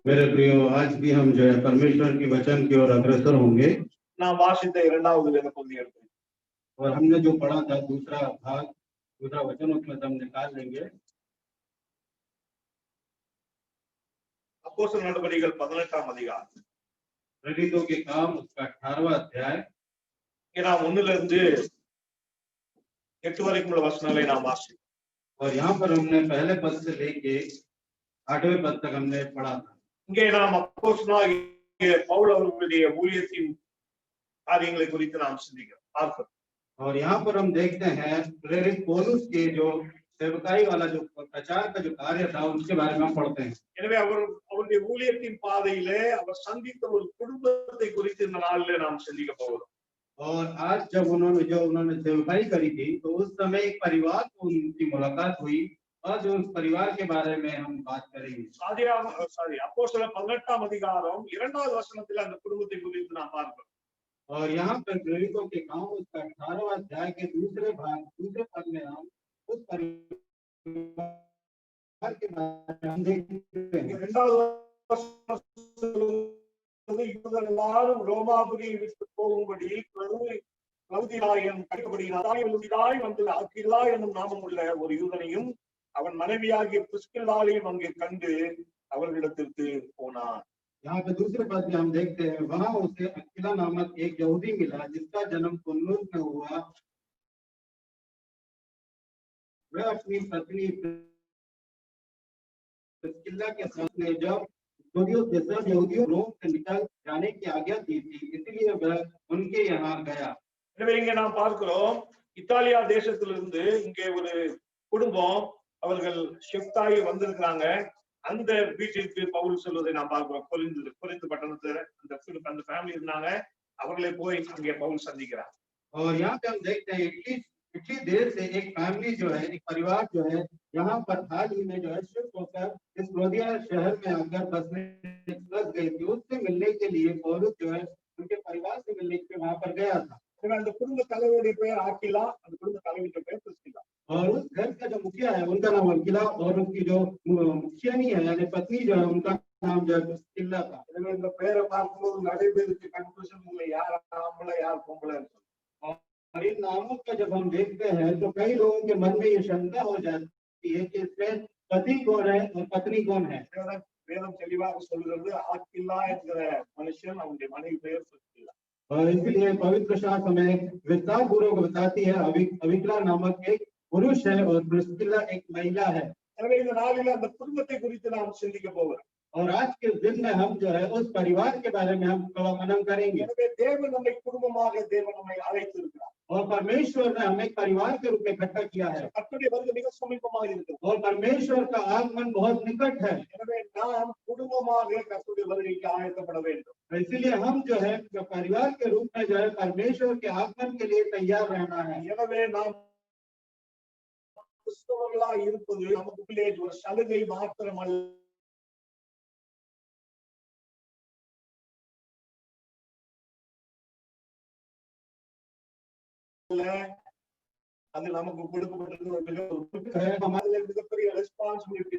मेरे प्रियो, आज भी हम जो है परमेश्वर की वचन की ओर अग्रसर होंगे। நாம் வாசித்த இரண்டாவது வேத பகுதி எடுத்து और हमने जो पढ़ा था दूसरा भाग, दूसरा वचन उसमें से हम निकाल लेंगे। அப்போஸ்தலர் நடபடிகள் 18ஆம் அதிகாரம், प्रेरितों के काम उसका 18वां अध्याय। நாம் 1 இருந்து 8 வரைக்கும் உள்ள வசனங்களை நாம் வாசித்தோம்। और यहाँ पर हमने पहले पद से लेके 8वें पद तक हमने पढ़ा था। இங்கே நாம் அப்போஸ்தலனாகிய பவுல் அவர்களுடைய ஊழியத்தின் காரியங்களை குறித்து நாம் பார்க்கிறோம்। और यहाँ पर हम देखते हैं प्रेरित पौलुस के जो सेवकाई वाला जो प्रचार का जो कार्य था उसके बारे में हम पढ़ते हैं। எனவே அவருடைய ஊழியத்தின் பாதையிலே அவர் சந்தித்த ஒரு குடும்பத்தை குறித்து இந்த நாளிலே நாம் சிந்திக்க போகிறோம்। और आज जब उन्होंने सेवकाई करी थी तो उस समय एक परिवार को उनकी मुलाकात हुई और जो उस परिवार के बारे में हम बात करेंगे। அப்போஸ்தலர் 18ஆம் அதிகாரம் 2வது வசனத்தில் அந்த குடும்பத்தை குறித்து நாம் பார்க்கிறோம்। और यहाँ पर प्रेरितों के काम उसका 18वां अध्याय के दूसरे पद में हम उस परिवार के बारे में हम देखते हैं। 2வது வசனம் எல்லாரும் ரோமாபுரியை விட்டு போகும்படி கிளவுதியாயன் கட்டளையினாய் வந்து அக்கில்லா என்னும் நாமம் உள்ள ஒரு யூதனையும் அவன் மனைவியாகிய பிரிஸ்கில்லாளையும் அங்கே கண்டு அவர்களிடத்திற்கு போனான்। यहाँ पे दूसरे पद में हम देखते हैं, वहां उसे अकीला नामक एक यहूदी मिला जिसका जन्म कुन्नुस में हुआ। वह अपनी पत्नी प्रिस्किल्ला के साथ में जब यहूदियों रोम से निकल जाने की आज्ञा दी थी, इसलिए वह उनके यहाँ गया। எனவே இங்க நாம் பார்க்கிறோம், இத்தாலியா தேசத்திலிருந்து இங்கே ஒரு குடும்பம் அவர்கள் ஷிஃப்ட் ஆகி வந்திருக்கிறாங்க। அந்த வீட்டிற்கு பவுல் சொல்வதை நாம் பார்க்கிறோம்। கொரிந்து பட்டணத்துல அந்த ஃபேமிலி இருந்தாங்க, அவர்களை போய் அங்கே பவுல் சந்திக்கிறார்। और यहाँ पे हम देखते हैं इटली देश से एक फैमिली जो है, एक परिवार जो है यहाँ पर हाल ही में जो है शिफ्ट होकर इस क्लौदिया शहर में आकर बसने लग गई थी। उससे मिलने के लिए पौलुस जो है उनके परिवार से मिलने के लिए वहां पर गया था। அந்த குடும்ப தலைவருடைய பெயர் ஆக்கிலா, அந்த குடும்ப தலைவியின் பெயர் பிரிஸ்கில்லா। और उस घर का जो मुखिया है उनका नाम अकीला और उनकी जो मुखियानी है यानी पत्नी जो है उनका नाम जो है प्रिस्किल्ला था। இந்த பேரை பார்க்கும்போது நிறைய பேருக்கு கன்ஃபியூஷன் இல்லை, யார் ஆம்பளை யார் பொம்பளை। और इन नामों का जब हम देखते हैं तो कई लोगों के मन में ये शंका हो जाती है कि इसमें पति कौन है और पत्नी कौन है। வேதம் தெளிவாக சொல்கிறது, ஆக்கில்லா என்கிற மனுஷன் அவனுடைய மனைவி பெயர் பிரிஸ்கில்லா। और इसलिए पवित्र शास्त्र में विस्तार पूर्वक बताती है अविकला नामक एक पुरुष है और प्रिस्किल्ला एक महिला है। எனவே இந்த நாளில் அந்த குடும்பத்தை குறித்து நாம் சிந்திக்க போகிறோம்। और आज के दिन में हम जो है उस परिवार के बारे में हम थोड़ा मनन करेंगे। எனவே தேவன் நம்மை குடும்பமாக தேவன் நம்மை அழைத்திருக்கிறார்। और परमेश्वर ने हमें परिवार के रूप में इकट्ठा किया है। கர்த்தருடைய வருகை மிக சமீபமாக இருக்கிறது। और परमेश्वर का आगमन बहुत निकट है। எனவே நாம் குடும்பமாக கர்த்தருடைய வருகைக்கு ஆயத்தப்பட வேண்டும்। इसलिए हम जो है परिवार के रूप में जो है परमेश्वर के आगमन के लिए तैयार रहना है। எனவே நாம் கிறிஸ்தவர்களாக இருப்பது நமக்குள்ளே ஒரு சலுகை மாத்திரமல்ல, அது நமக்கு கொடுக்கப்பட்டிருக்கிற மிகப்பெரிய ரெஸ்பான்சிபிலிட்டி,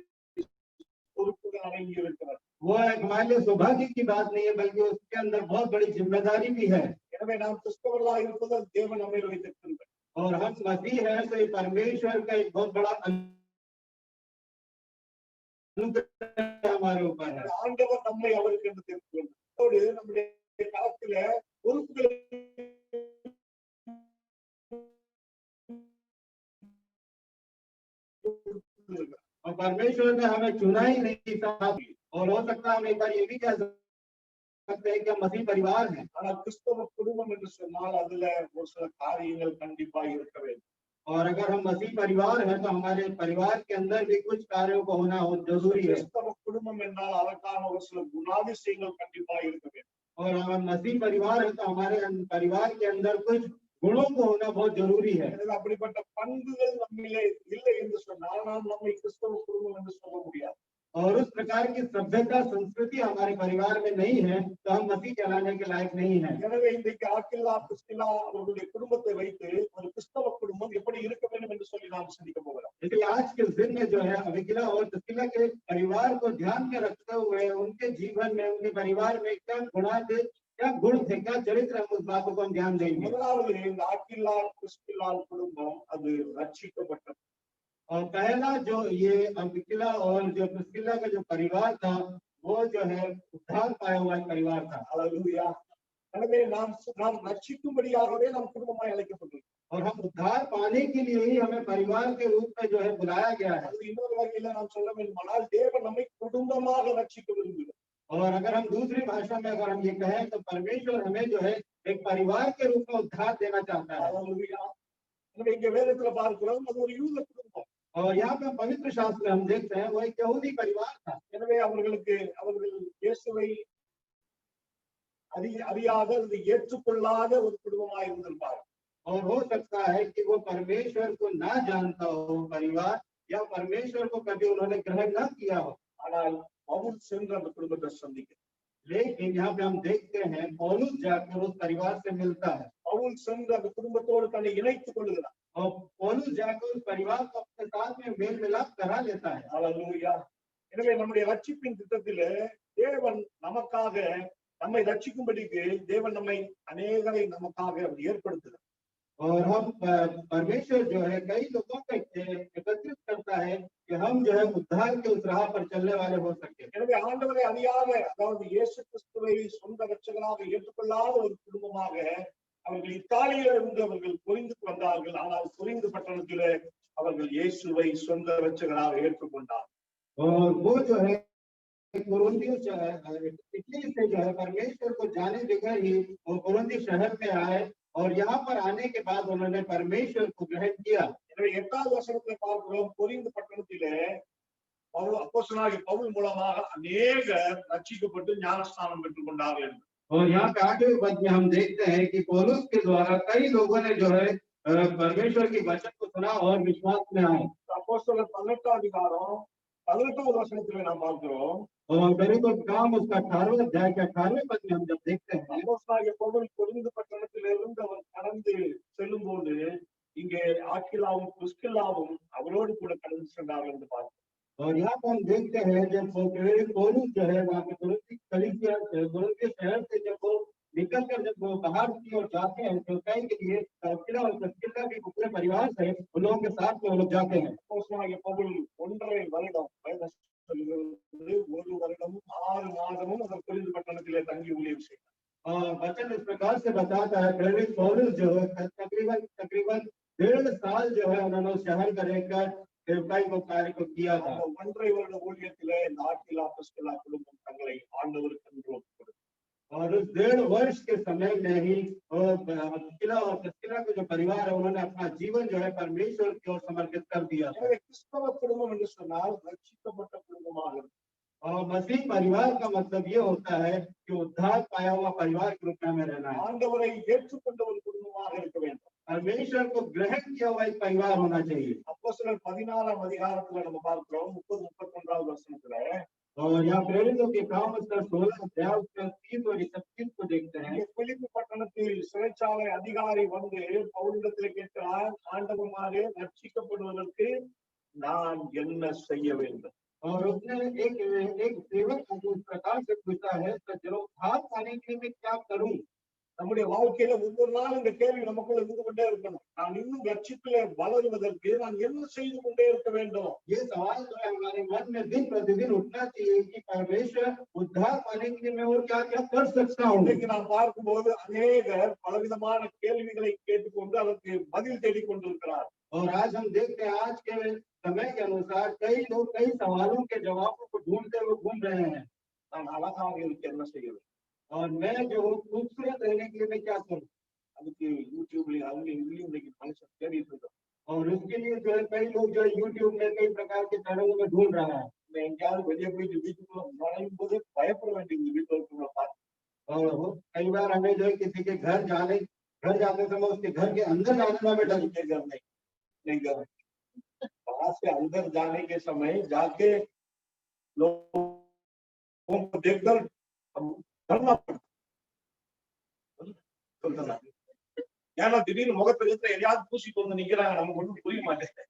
பொறுப்புகள் அடங்கி இருக்கிறது। वो एक हमारे लिए सौभाग्य की बात नहीं है, बल्कि उसके अंदर बहुत बड़ी जिम्मेदारी भी है। எனவே நாம் கிறிஸ்தவர்களாக இருப்பது தேவன் நம்மை வைத்திருக்கிறார்। और हम मसीह है तो ये परमेश्वर का एक बहुत बड़ा अनुग्रह हमारे ऊपर है। ஆண்டவர் நம்மை அவருக்கு என்று தெரிவிக்கிறார்। நம்முடைய காலத்துல பொறுப்புகளை और परमेश्वर ने हमें चुना ही नहीं था। और हो सकता है हम एक बार ये भी कह सकते हैं कि हम मसीह परिवार हैं। ஆனால் கிறிஸ்தவ குடும்பம் என்று சொன்னால் அதுல ஒரு சில காரியங்கள் கண்டிப்பா இருக்க வேண்டும்। और अगर हम मसीह परिवार हैं तो हमारे परिवार के अंदर भी कुछ कार्यों को होना जरूरी है। கிறிஸ்தவ குடும்பம் என்றால் அதற்கான ஒரு சில குணாதிசயங்கள் கண்டிப்பா இருக்க வேண்டும்। और हम मसीह परिवार है तो हमारे परिवार के अंदर कुछ गुणों को होना बहुत जरूरी है। அப்படிப்பட்ட பண்புகள் நம்மிலே இல்லை என்று சொன்னால் நாம் நம்மை கிறிஸ்தவ குடும்பம் என்று சொல்ல முடியாது। और उस प्रकार की सभ्यता संस्कृति हमारे परिवार में नहीं है तो हम मसीह कहलाने के लायक नहीं है। எனவே இன்றைக்கு ஆக்கில்லா பிரிஸ்கில்லா அவர்களுடைய குடும்பத்தை வைத்து ஒரு கிறிஸ்தவ குடும்பம் எப்படி இருக்க வேண்டும் என்று சொல்லி நாம் சிந்திக்க போகிறோம்। लेकिन आज के दिन में जो है अविकिला और प्रिस्किला के परिवार को ध्यान में रखते हुए उनके जीवन में उनके परिवार में क्या गुणा थे, क्या गुण थे, क्या चरित्र है, उस बातों को हम ध्यान देंगे। முதலாவது இந்த ஆக்கில்லா பிரிஸ்கில்லா குடும்பம் அது ரட்சிக்கப்பட்டது। और पहला जो ये अविकिला और जो प्रिस्किला का जो परिवार था वो जो है उद्धार पाया हुआ परिवार था। ஹல்லேலூயா। எனவே நாம் ரட்சிக்கும்படியாகவே நாம் குடும்பமாய் அழைக்கப்பட்டிருக்கிறோம்। और हम उद्धार पाने के लिए ही हमें परिवार के रूप में जो है बुलाया गया है। அது இன்னொரு வகையில நாம் சொல்ல வேண்டுமானால் தேவன் நம்மை குடும்பமாக ரட்சிக்க விரும்புகிறார்। और अगर हम दूसरी भाषा में अगर हम ये कहें तो परमेश्वर हमें जो है एक परिवार के रूप में उद्धार देना चाहता है। ஹல்லேலூயா। எனவே இங்க வேதத்துல பார்க்கிறோம் அது ஒரு யூத குடும்பம்। और यहाँ पे पवित्र शास्त्र में हम देखते हैं वो एक यहूदी परिवार था। எனவே அவர்கள் இயேசுவை அறியாத ஏற்றுக்கொள்ளாத ஒரு குடும்பமாக இருந்திருப்பார்। और हो सकता है कि वो परमेश्वर को ना जानता हो परिवार या परमेश्वर को कभी उन्होंने ग्रहण न किया हो। ஆனால் பவுல் சென்று அந்த குடும்பத்தை சந்திக்கிறார்। लेकिन यहाँ पे हम देखते हैं पौलुस जाकर उस परिवार से मिलता है। பவுல் சென்று அந்த குடும்பத்தோடு தன்னை இணைத்துக் கொள்கிறார்। और पौलुस जाकर उस परिवार को अपने साथ में मेल मिलाप करा लेता है। ஹல்லேலூயா। எனவே நம்முடைய ரட்சிப்பின் திட்டத்திலே தேவன் நமக்காக நம்மை ரட்சிக்கும்படிக்கு தேவன் நம்மை அநேகரை நமக்காக ஏற்படுத்துகிறார்। और हम परमेश्वर जो है कई लोगों को एकत्रित करता है कि हम जो है उद्धार के उस राह पर चलने वाले हो सके। எனவே ஆண்டவரை அறியாத அதாவது இயேசு கிறிஸ்துவை சொந்த ரட்சகராக ஏற்றுக்கொள்ளாத ஒரு குடும்பமாக அவர்கள் இத்தாலியில இருந்து அவர்கள் கொரிந்துக்கு வந்தார்கள்। ஆனால் கொரிந்து பட்டணத்திலே அவர்கள் இயேசுவை சொந்த ரட்சகராக ஏற்றுக்கொண்டார்। और वो जो है इटली से जो है परमेश्वर को जाने बगैर ही वो कुरिन्थी शहर में आए और यहाँ पर आने के बाद उन्होंने परमेश्वर को ग्रहण किया। எனவே 8வது வசனத்தை பார்க்கிறோம் கொரிந்து பட்டணத்திலே அப்போஸ்தலனாகிய பவுல் மூலமாக அநேகர் ரட்சிக்கப்பட்டு ஞானஸ்நானம் பெற்றுக் கொண்டார்கள்। और यहाँ पे आगे पद में हम देखते हैं कि पौलुस के द्वारा कई लोगों ने जो है परमेश्वर की वचन को सुना और विश्वास में आए। அப்போஸ்தலர் 18வது அதிகாரம் 18வது வசனத்திலே நாம் பார்க்கிறோம்। और मेरे को काम उसका 18वें अध्याय के 18वें पद में हम जब देखते हैं அப்போஸ்தலனாகிய பவுல் கொரிந்து பட்டணத்திலிருந்து அவர் கடந்து செல்லும்போது இங்கே ஆக்கிலாவும் பிரிஸ்கில்லாவும் அவரோடு கூட கடந்து சென்றார்கள் என்று பார்க்கிறோம்। और यहाँ पर हम देखते हैं जब पौलुस जो है वहाँ पे कुरिन्थी शहर से जब वो निकल कर जब वो बाहर की ओर जाते हैं तो कई के लिए अक्विला और प्रिस्किला भी पूरे परिवार से उन लोगों के साथ में वो लोग जाते हैं। அப்போஸ்தலனாகிய பவுல் 1.5 வருடம் ஒரு வருடமும் 6 மாதமும் அவர் கொரிந்து பட்டணத்திலே தங்கி ஊழியம் செய்தார்। और वचन इस प्रकार से बताता है प्रेरित पौलुस जो है तकरीबन 1.5 साल जो है उन्होंने उस शहर का रहकर सेवकाई को कार्य को किया था। அந்த 1.5 வருட ஊழியத்திலே இந்த ஆக்கிலா பிரிஸ்கில்லா குடும்பம் தங்களை ஆண்டவருக்கு ஒப்புக்கொடுத்தது। और उस 1.5 वर्ष के समय में ही अक्विला और प्रिस्किला के जो परिवार है उन्होंने अपना जीवन जो है परमेश्वर की ओर समर्पित कर दिया। எனவே கிறிஸ்தவ குடும்பம் என்று சொன்னால் ரட்சிக்கப்பட்ட குடும்பமாக இருக்கும்। और मसीह परिवार का मतलब ये होता है कि उद्धार पाया हुआ परिवार के रूप में हमें रहना है। ஆண்டவரை ஏற்றுக்கொண்ட ஒரு குடும்பமாக இருக்க வேண்டும்। परमेश्वर को ग्रहण किया हुआ एक परिवार होना चाहिए। அப்போஸ்தலர் 14ஆம் அதிகாரத்துல நம்ம பார்க்கிறோம் 30-31வது வசனத்துல और यहाँ प्रेरितों के काम उसका 16 अध्याय उसका 30 और 31 को देखते हैं। பிலிப்பி பட்டணத்தில் சிறைச்சாலை அதிகாரி வந்து பவுலிடத்தில் கேட்கிறார், ஆண்டவராலே ரட்சிக்கப்படுவதற்கு நான் என்ன செய்ய வேண்டும்? और उसने एक सेवक को इस प्रकार से पूछा है तो चलो उद्धार पाने के लिए मैं क्या करूं? நம்முடைய வாழ்க்கையில ஒவ்வொரு நாள் இந்த கேள்வி நமக்குள்ள இருந்து கொண்டே இருக்கணும்। நான் இன்னும் ரட்சிப்பிலே வளருவதற்கு நான் என்ன செய்து கொண்டே இருக்க வேண்டும்? ये सवाल जो है हमारे मन में दिन प्रतिदिन उठना चाहिए कि परमेश्वर उद्धार पाने के लिए मैं और क्या क्या कर सकता हूँ। இன்னைக்கு நாம் பார்க்கும்போது அநேகர் பலவிதமான கேள்விகளை கேட்டுக்கொண்டு அதற்கு பதில் தேடிக் கொண்டிருக்கிறார்। और आज हम देखते हैं आज के समय के अनुसार कई लोग कई सवालों के जवाबों को ढूंढते हुए घूम रहे हैं। நான் அழகாக இருக்க என்ன செய்ய வேண்டும்? और मैं जो हूँ खूबसूरत रहने के लिए मैं क्या करूँ? அதுக்கு யூடியூப்ல அவங்க இதுலயும் இன்னைக்கு மனுஷன் தேடிட்டு இருக்கான்। और उसके लिए जो है कई लोग जो है यूट्यूब में कई प्रकार के चैनलों में ढूंढ रहा है। मैं எங்கேயாவது வெளியே போயிட்டு வீட்டுக்குள்ள நுழையும் போது பயப்பட வேண்டியது வீட்டுல இருக்கிறவங்கள பார்த்து। और कई बार हमें जो है किसी के घर जाते समय उसके घर के अंदर जाने में डर नहीं कर वहां से अंदर जाने के समय जाके लोगों को देखकर हम डरना पड़ता சொல்றேன். ஏன்னா திடீர்னு முகத்துல இருக்கிற எதையாவது பூசிட்டு வந்து நிக்கிறாங்க, நமக்கு ஒன்றும் புரிய மாட்டேங்குது.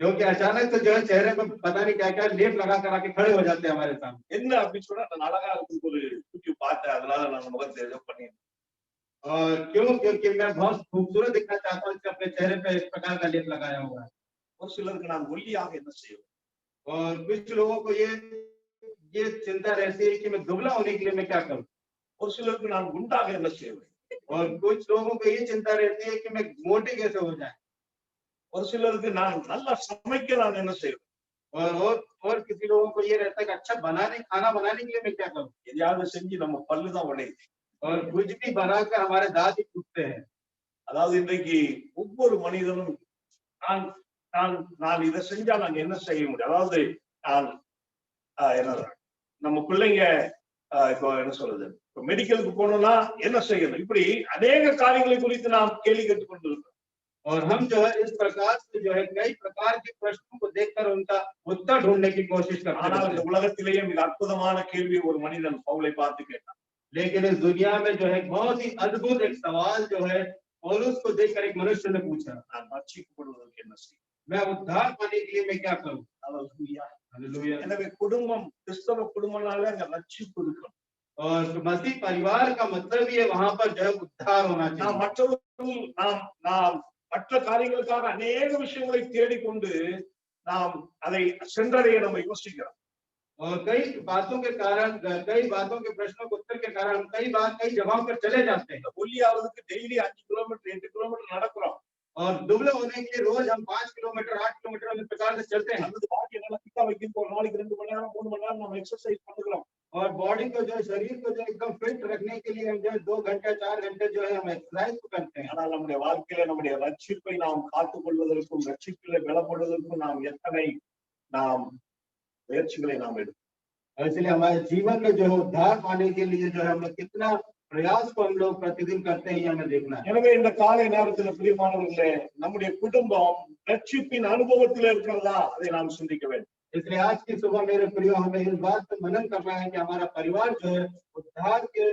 क्योंकि अचानक से जो है चेहरे पे पता नहीं क्या क्या लेप लगा कर आके खड़े हो जाते हैं हमारे सामने। என்ன அப்படின்னு சொன்னா நான் அழகா இருக்கு ஒரு யூடியூப் பார்த்தேன், அதனால நான் முகத்தை ஏதோ பண்ணி और क्यों? क्योंकि मैं बहुत खूबसूरत दिखना चाहता हूँ, इसलिए अपने चेहरे पे इस प्रकार का लेप लगाया हुआ है। ஒரு சிலருக்கு நான் ஒல்லியாக என்ன செய்வேன், और कुछ लोगों को ये चिंता रहती है कि मैं दुबला होने के लिए मैं क्या करूं। ஒரு சிலருக்கு நான் குண்டாக என்ன செய்வேன், और कुछ लोगों को ये चिंता रहती है कि मैं मोटे कैसे हो जाए। ஒரு சிலருக்கு நான் நல்லா சமைக்க நான் என்ன செய்வேன், और किसी लोगों को ये रहता है कि अच्छा खाना बनाने के लिए मैं क्या करूं। எதையாவது செஞ்சு நம்ம பல்லுதான் உடையுது. और कुछ भी बनाकर हमारे दांत ही टूटते हैं। அதாவது இன்றைக்கு ஒவ்வொரு மனிதனும் நான் நான் நான் இதை செஞ்சா நான் என்ன செய்ய முடியும், அதாவது நான் என்ன நம்ம பிள்ளைங்க இப்போ என்ன சொல்றது, மெடிக்கலுக்கு போனோம்னா என்ன செய்யணும், இப்படி அநேக காரியங்களை குறித்து நாம் கேள்வி கேட்டுக் கொண்டிருக்கிறோம். और हम जो है इस प्रकार से जो है कई प्रकार के प्रश्नों को देखकर उनका उत्तर ढूंढने की कोशिश करते हैं। ஆனால் இந்த உலகத்திலேயே மிக அற்புதமான கேள்வி ஒரு மனிதன் பவுலை பார்த்து கேட்டான். लेकिन इस दुनिया में जो है बहुत ही अद्भुत एक सवाल जो है पौलुस को देखकर एक मनुष्य ने पूछा, நான் ரட்சிக்கப்படுவதற்கு என்ன செய்ய, मैं उद्धार पाने के लिए मैं क्या करूं। हालेलुया. எனவே குடும்பம், கிறிஸ்தவ குடும்பம்னாலே அங்க ரட்சிப்பு இருக்கணும். और मसीह परिवार का मतलब ये वहां पर जो है उद्धार होना चाहिए। நாம் மற்ற காரியங்களுக்காக அநேக விஷயங்களை தேடிக்கொண்டு நாம் அதை சென்றடைய நம்ம யோசிக்கிறோம். और कई बातों के कारण, कई बातों के प्रश्नों के उत्तर के कारण हम कई बार कई जगहों पर चले जाते हैं। ஒல்லியாவதுக்கு டெய்லி 5 கிலோமீட்டர் 8 கிலோமீட்டர் நடக்கிறோம். और दुबले होने के लिए रोज हम 5 किलोमीटर 8 किलोमीटर इस प्रकार से चलते हैं। அது பாடி நல்லா ஃபிட்டா வைக்கிறது ஒரு நாளைக்கு 2 மணி நேரம் 3 மணி நேரம் நம்ம எக்சர்சைஸ் பண்ணுகிறோம். और बॉडी को जो है, शरीर को जो एकदम फिट रखने के लिए हम जो है 2 घंटे 4 घंटे जो है हम एक्सरसाइज करते हैं। ஆனால் நம்முடைய வாழ்க்கையில நம்முடைய ரட்சிப்பை நாம் காத்துக் கொள்வதற்கும் ரட்சிப்பிலே பலப்படுவதற்கும் நாம் எத்தனை முயற்சிகளை நாம் எடுக்கிறோம். इसलिए हमारे जीवन में जो है उद्धार पाने के लिए जो है हम कितना प्रयास को हम लोग प्रतिदिन करते हैं, ये हमें देखना है। எனவே இந்த காலை நேரத்துல பிரியமானவர்களே, நம்முடைய குடும்பம் ரட்சிப்பின் அனுபவத்தில் இருக்கிறதா, அதை நாம் சிந்திக்க வேண்டும். इसलिए आज की सुबह मेरे प्रियो हमें इस बात पर मनन करना है कि हमारा परिवार जो है उद्धार के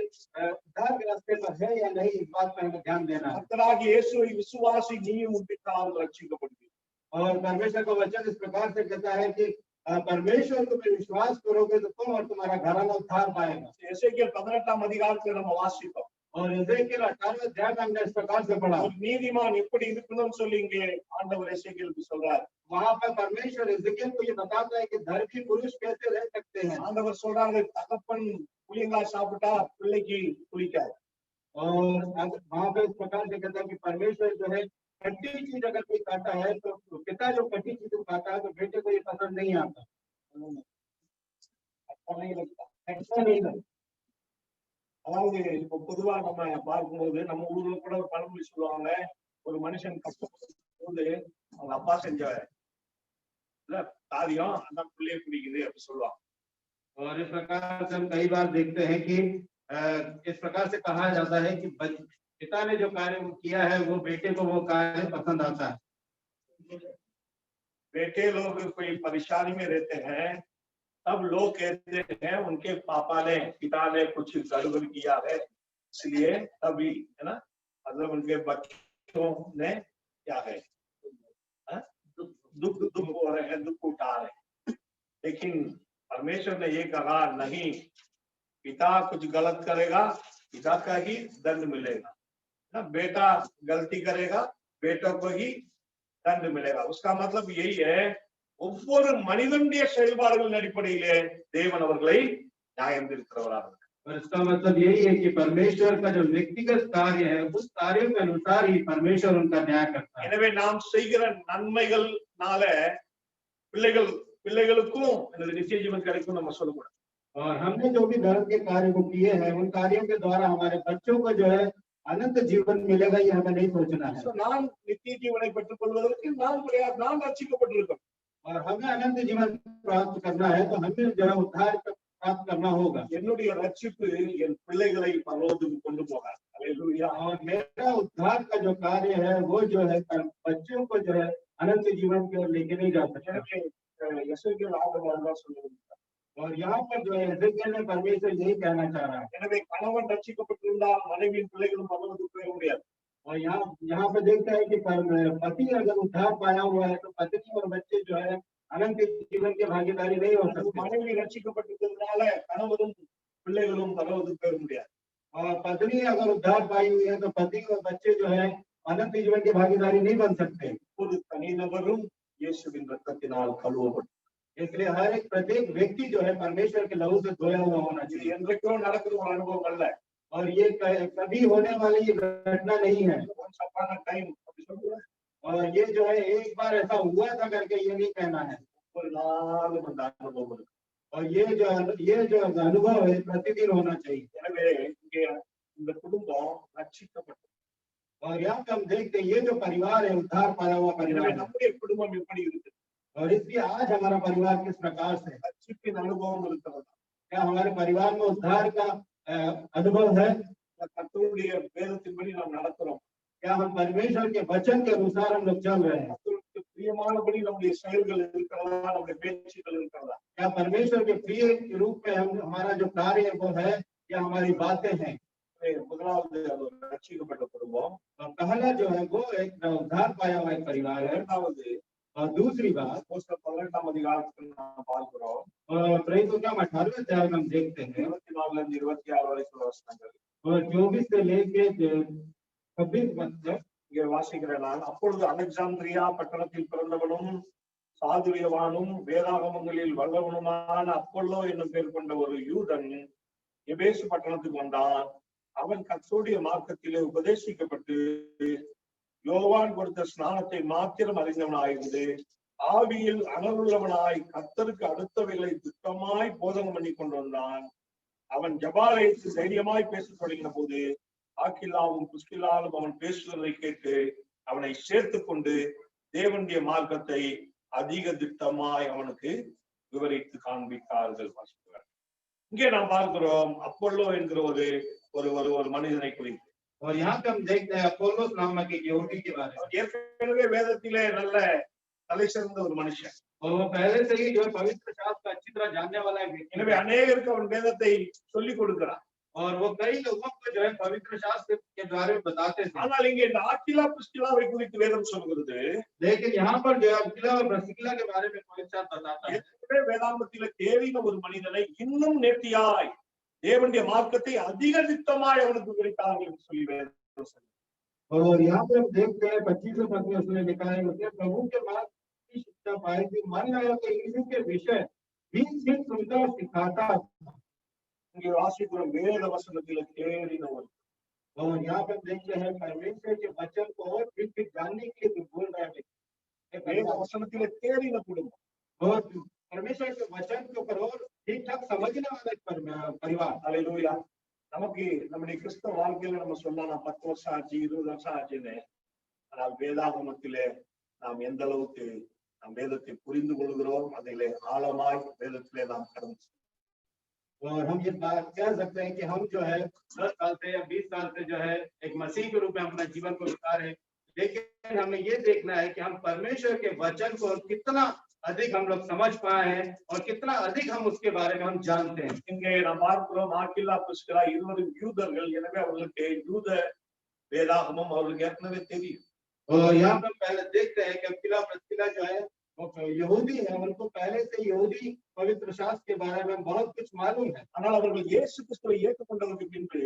रास्ते पर है या नहीं, इस बात पर हमें ध्यान देना है। கர்த்தராகிய இயேசுவை விசுவாசி நீயும் உண்டித்தால் ரட்சிக்கப்படுவீர். और परमेश्वर का वचन इस प्रकार से कहता है कि परमेश्वर को विश्वास करोगे तो तुम और तुम्हारा घराना उद्धार पाएगा। எசேக்கியேல் 18ஆம் அதிகாரத்துல நம்ம வாசிப்போம். और एजेकियल 18वें अध्याय में हमने इस प्रकार से पढ़ा, ஒரு நீதிமான் எப்படி இருக்கணும்னு சொல்லி இங்கே ஆண்டவர் எசேக்கியேலுக்கு சொல்றார். वहां पर परमेश्वर एजेकियल को ये बताता है कि धर्मी पुरुष कैसे रह सकते हैं। ஆண்டவர் சொல்றாரு, தகப்பன் புளியங்காய் சாப்பிட்டா பிள்ளைக்கு புளிக்காது. और वहां पर इस प्रकार से कहता है कि परमेश्वर जो है खट्टी चीज अगर कोई खाता है तो पिता जो खट्टी चीज खाता है तो बेटे को ये पसंद नहीं आता, अच्छा नहीं लगता. अच्छा नहीं लगता। அதாவது இப்போ பொதுவா நம்ம பார்க்கும்போது நம்ம ஊர்ல கூட ஒரு பழமொழி சொல்லுவாங்க, ஒரு மனுஷன் கஷ்டப்படும் போது அவங்க அப்பா செஞ்ச காரியம் அந்த பிள்ளைய பிடிக்குது அப்படி சொல்லுவாங்க. और इस प्रकार से हम कई बार देखते हैं कि इस प्रकार से कहा जाता है कि पिता ने जो कार्य किया है वो बेटे को वो कार्य पसंद आता है। बेटे लोग कोई परेशानी में रहते हैं, तब लोग कहते हैं उनके पिता ने कुछ गड़बड़ किया है, इसलिए तभी है ना, मतलब उनके बच्चों ने क्या है दुख हो रहे हैं, दुख उठा रहे हैं। लेकिन परमेश्वर ने ये कहा नहीं, पिता कुछ गलत करेगा पिता का ही दंड मिलेगा ना, बेटा गलती करेगा बेटा को ही दंड मिलेगा। उसका मतलब यही है, ஒவ்வொரு மனிதனுடைய செயல்பாடுகளின் அடிப்படையிலே தேவன் அவர்களை நியாயம் தீர்க்கிறவராக இருக்கிறார். और इसका मतलब यही है कि परमेश्वर का जो व्यक्तिगत कार्य है उस कार्यों के अनुसार ही परमेश्वर उनका न्याय करता है। எனவே நாம் செய்கிற நன்மைகள்னால பிள்ளைகளுக்கும் நித்திய ஜீவன் கிடைக்கும் நம்ம சொல்லக்கூடாது. और हमने जो भी धर्म के कार्य को किए हैं उन कार्यों के द्वारा हमारे बच्चों को जो है अनंत जीवन मिलेगा, ये हमें नहीं सोचना है। நான் நித்திய ஜீவனை பெற்றுக் கொள்வதற்கு நான் ரட்சிக்கப்பட்டிருக்கேன் और हमें अनंत जीवन प्राप्त करना है तो हमें जो है उद्धार प्राप्त करना होगा। என்னுடைய ரட்சிப்பு என் பிள்ளைகளை பரலோகத்துக்கு கொண்டு போகாது. हालेलुया. और मेरा उद्धार का जो कार्य है वो जो है बच्चों को जो है अनंत जीवन की ओर लेके नहीं जा सकता। எசேக்கியேல் 6:6 சொல்லுங்க. और यहाँ पर जो है एजेकियल में परमेश्वर यही कहना चाह रहा है। எனவே கணவன் ரட்சிக்கப்பட்டிருந்தால் மனைவியின் பிள்ளைகளும் பரலோகத்துக்கு போக முடியாது. और यहाँ यहाँ पे देखता है कि पति अगर उद्धार पाया हुआ है तो पत्नी और बच्चे जो है अनंत जीवन की भागीदारी नहीं हो सकते। மனைவி ரட்சிக்கப்பட்டிருக்கிறதுனால கணவரும் பிள்ளைகளும் பரலோகத்துக்கு போக முடியாது. और पत्नी अगर उद्धार पाई हुई है तो पति और बच्चे जो है अनंत जीवन की भागीदारी नहीं बन सकते। ஒரு தனிநபரும் இயேசுவின் ரத்தத்தினால் கழுவப்பட்டு, इसलिए हर एक प्रत्येक व्यक्ति जो है परमेश्वर के लहू से धोया हुआ होना இது चाहिए। என்றைக்கோ நடக்கிற ஒரு அனுபவம் அல்ல. और ये कभी होने वाली ये घटना नहीं है। Once upon a time அப்படி சொல்லுவாங்க. और ये जो है एक बार ऐसा हुआ था करके ये नहीं कहना है। ஒரு நாளும் அந்த அனுபவம் இருக்கு. और ये जो अनुभव है प्रतिदिन होना चाहिए। எனவே இங்கே இந்த குடும்பம் ரட்சிக்கப்பட்டது. और यहाँ पे हम देखते हैं ये जो परिवार है उद्धार पाया हुआ परिवार எனவே है। நம்முடைய குடும்பம் எப்படி இருக்கு? और इसलिए आज हमारा परिवार किस प्रकार से है? ரட்சிப்பின் அனுபவம் இருக்கிறதா? क्या हमारे परिवार में उद्धार का अनुभव है? கர்த்தருடைய வேதத்தின்படி நாம் நடக்கிறோம். क्या हम परमेश्वर के वचन के अनुसार हम लोग चल रहे हैं? கர்த்தருக்கு பிரியமானபடி நம்முடைய செயல்கள் இருக்கிறதா? நம்முடைய பேச்சுகள் இருக்கிறதா? क्या परमेश्वर के प्रिय के रूप में हम हमारा जो कार्य है वो है या हमारी बातें हैं? முதலாவது அது ஒரு ரட்சிக்கப்பட்ட குடும்பம். और पहला जो है वो एक उद्धार पाया हुआ एक परिवार है। இரண்டாவது और दूसरी बात அப்போஸ்தலர் 18ஆம் அதிகாரத்தில் நாம் பார்க்கிறோம். प्रेरितों के 18वें अध्याय में हम देखते हैं 24 இருந்து 26 வரைக்கும் உள்ள வசனங்கள். और 24 से लेके 26 तक இங்கே வாசிக்கிறேன் நான். அப்பொழுது அலெக்சாந்திரியா பட்டணத்தில் பிறந்தவனும் சாதுரியவானும் வேதாகமங்களில் வல்லவனுமான அப்பொல்லோ என்னும் பேர் கொண்ட ஒரு யூதன் எபேசு பட்டணத்துக்கு வந்தான். அவன் கர்த்தருடைய மார்க்கத்திலே உபதேசிக்கப்பட்டு யோவான் கொடுத்த ஸ்நானத்தை மாத்திரம் அறிந்தவனாயிருந்து ஆவியில் அனலுள்ளவனாய் கர்த்தருக்கு அடுத்தவைகளை திட்டமாய் போதகம் பண்ணி கொண்டு வந்தான். அவன் ஜபாலயத்தில் தைரியமாய் பேசத் தொடங்கின போது ஆக்கில்லாவும் புஸ்கில்லாலும் அவன் பேசுவதை கேட்டு அவனை சேர்த்து கொண்டு தேவனுடைய மார்க்கத்தை அதிக திட்டமாய் அவனுக்கு விவரித்து காண்பித்தார்கள். இங்கே நாம் பார்க்கிறோம் அப்பொல்லோ என்கிற ஒரு ஒரு மனிதனை குறித்து. और यहाँ पे हम देखते हैं अपोलोस नामक एक यहूदी के बारे में। ஏற்கனவே வேதத்திலே நல்ல தலை சிறந்த ஒரு மனுஷன். और वो पहले से ही जो है पवित्र शास्त्र अच्छी तरह जानने वाला है। எனவே அநேகருக்கு அவன் வேதத்தை சொல்லிக் கொடுக்கிறான். और वो कई लोगों को जो है पवित्र शास्त्र के बारे में बताते थे। ஆனால் இங்கே இந்த ஆக்கிலா பிரிஸ்கில்லாவை குறித்து வேதம் சொல்கிறது. लेकिन यहाँ पर जो है अक्विला और प्रिस्किला के बारे में पवित्र शास्त्र बताता है। ஏற்கனவே வேதாகமத்திலே தேறின ஒரு மனிதனை இன்னும் நேர்த்தியாய் தேவனுடைய மார்க்கத்தை அதிக திட்டமாய் அவனுக்கு விவரித்தார்கள் என்று சொல்லி வேதம் சொல்கிறது. और यहाँ पे हम देखते हैं 25वें पद में उसने लिखा है उसने प्रभु के मार्ग की शिक्षा पाई थी, मन लगा कि यीशु के विषय भी सुंदर सिखाता। இங்கே வாசிக்கிறோம் வேத வசனத்திலே தேறின ஒரு. और यहाँ पे देखते हैं परमेश्वर के वचन को और ठीक जानने के लिए बोल रहा है। வேத வசனத்திலே தேறின குடும்பம். और परमेश्वर के वचन के ऊपर और ठीक ठाक समझने वाला एक परिवार। அல்லேலூயா. நமக்கு நம்முடைய கிறிஸ்தவ வாழ்க்கையில நம்ம சொல்லலாம் 10 வருஷம் ஆச்சு 20 வருஷம் ஆச்சுன்னு. ஆனால் வேதாகமத்திலே நாம் எந்த அளவுக்கு நாம் வேதத்தை புரிந்து கொள்கிறோம், அதிலே ஆழமாய் வேதத்திலே நாம் கடந்து. और हम ये बात कह सकते हैं कि हम जो है 10 साल से या 20 साल से जो है एक मसीह के रूप में अपना जीवन को बिता रहे हैं, लेकिन हमें ये देखना है कि हम परमेश्वर के वचन को कितना अधिक हम लोग समझ पाए हैं और कितना अधिक हम उसके बारे में हम जानते हैं। இங்கே நாம் பார்க்கிறோம் ஆக்கில்லா பிரிஸ்கில்லா இருவரும் யூதர்கள். எனவே அவர்களுக்கு யூத வேதாகமம் அவர்களுக்கு ஏற்கனவே தெரியும். और यहाँ पर पहले देखते हैं कि अक्विला प्रिस्किला जो है वो यहूदी है, उनको पहले से यहूदी पवित्र शास्त्र के बारे में बहुत कुछ मालूम है। ஆனால் அவர்கள் இயேசு கிறிஸ்துவை ஏற்றுக்கொண்டதற்கு பின்பு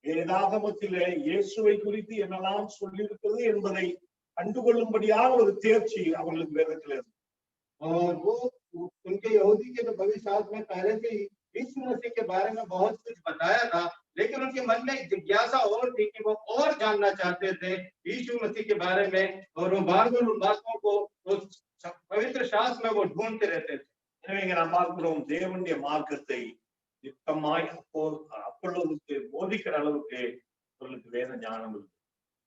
வேதாகமத்திலே இயேசுவை குறித்து என்னெல்லாம் சொல்லியிருக்கிறது என்பதை கண்டுகொள்ளும்படியான ஒரு தேர்ச்சி அவர்களுக்கு வேதத்தில் இருக்கு. और वो उनके यहूदी के जो पवित्र शास्त्र में पहले से ही यीशु मसीह के बारे में बहुत कुछ बताया था, लेकिन उनके मन में एक जिज्ञासा और थी कि वो और जानना चाहते थे यीशु मसीह के बारे में। और वो बार-बार उन बातों को उस पवित्र शास्त्र में वो ढूंढते रहते थे। எனவே இங்க நாம் பார்க்கிறோம் தேவனுடைய மார்க்கத்தை திட்டமாய் அப்பொழுதுக்கு போதிக்கிற அளவுக்கு அவர்களுக்கு வேத ஞானம் இருக்கு.